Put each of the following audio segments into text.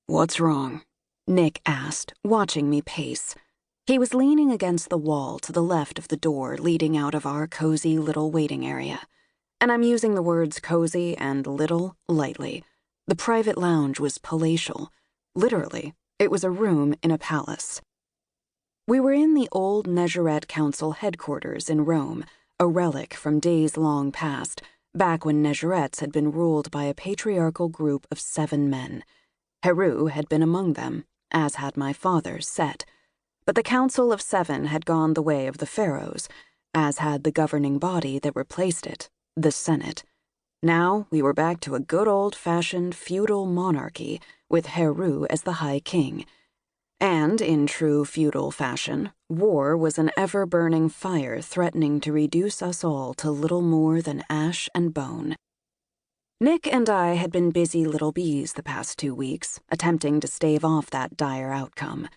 "What's wrong?" Nick asked, watching me pace. He was leaning against the wall to the left of the door leading out of our cozy little waiting area. And I'm using the words cozy and little lightly. The private lounge was palatial. Literally, it was a room in a palace. We were in the old Nejeret Council headquarters in Rome, a relic from days long past, back when Nejerets had been ruled by a patriarchal group of 7 men. Heru had been among them, as had my father, Set. But the Council of 7 had gone the way of the pharaohs, as had the governing body that replaced it, the Senate. Now we were back to a good old-fashioned feudal monarchy with Heru as the High King. And, in true feudal fashion, war was an ever-burning fire threatening to reduce us all to little more than ash and bone. Nick and I had been busy little bees the past 2 weeks, attempting to stave off that dire outcome.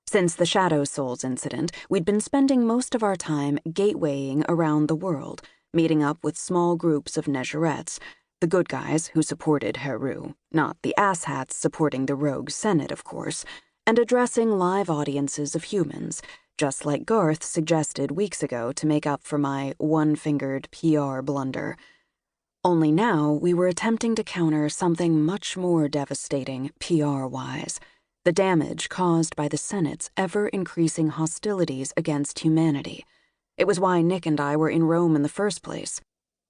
Since the Shadow Souls incident, we'd been spending most of our time gatewaying around the world, meeting up with small groups of Nejerets, the good guys who supported Heru, not the asshats supporting the rogue Senate, of course, and addressing live audiences of humans, just like Garth suggested weeks ago to make up for my one-fingered PR blunder. Only now we were attempting to counter something much more devastating PR-wise, the damage caused by the Senate's ever-increasing hostilities against humanity. It was why Nick and I were in Rome in the first place.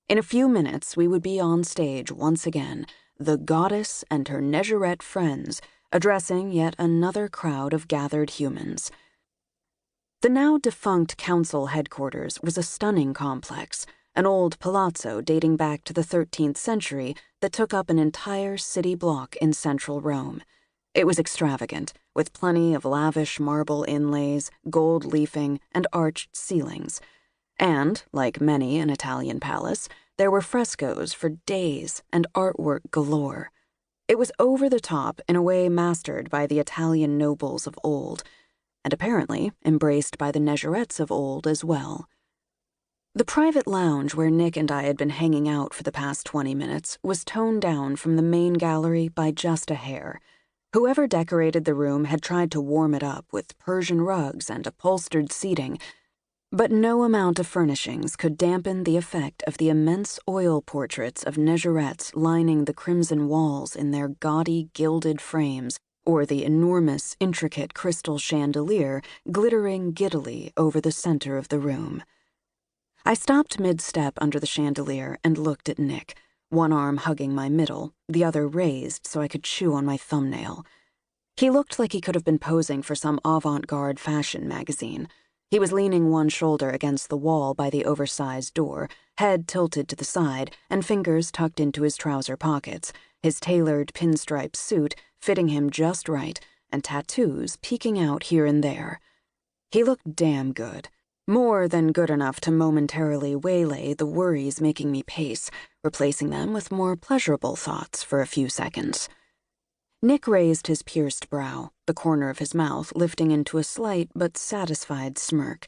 In a few minutes, we would be on stage once again, the goddess and her Nejeret friends, addressing yet another crowd of gathered humans. The now-defunct council headquarters was a stunning complex, an old palazzo dating back to the 13th century that took up an entire city block in central Rome. It was extravagant, with plenty of lavish marble inlays, gold leafing, and arched ceilings. And, like many an Italian palace, there were frescoes for days and artwork galore. It was over the top in a way mastered by the Italian nobles of old, and apparently embraced by the Nejerets of old as well. The private lounge where Nick and I had been hanging out for the past 20 minutes was toned down from the main gallery by just a hair. Whoever decorated the room had tried to warm it up with Persian rugs and upholstered seating, but no amount of furnishings could dampen the effect of the immense oil portraits of Nejerets lining the crimson walls in their gaudy gilded frames, or the enormous, intricate crystal chandelier glittering giddily over the center of the room. I stopped mid-step under the chandelier and looked at Nick, one arm hugging my middle, the other raised so I could chew on my thumbnail. He looked like he could have been posing for some avant-garde fashion magazine. He was leaning one shoulder against the wall by the oversized door, head tilted to the side and fingers tucked into his trouser pockets, his tailored pinstripe suit fitting him just right and tattoos peeking out here and there. He looked damn good. More than good enough to momentarily waylay the worries making me pace, replacing them with more pleasurable thoughts for a few seconds. Nick raised his pierced brow, the corner of his mouth lifting into a slight but satisfied smirk.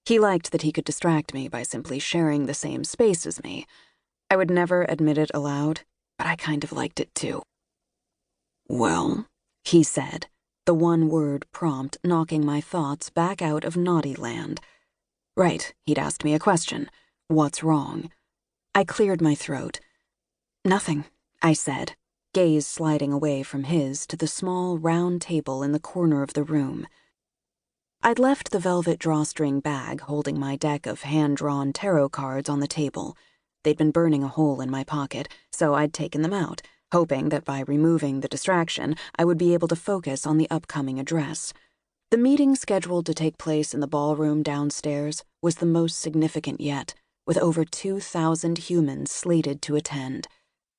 He liked that he could distract me by simply sharing the same space as me. I would never admit it aloud, but I kind of liked it too. "Well," he said, the one-word prompt knocking my thoughts back out of naughty land. Right, he'd asked me a question. What's wrong? I cleared my throat. "Nothing," I said, gaze sliding away from his to the small round table in the corner of the room. I'd left the velvet drawstring bag holding my deck of hand-drawn tarot cards on the table. They'd been burning a hole in my pocket, so I'd taken them out, hoping that by removing the distraction, I would be able to focus on the upcoming address. The meeting scheduled to take place in the ballroom downstairs was the most significant yet, with over 2,000 humans slated to attend.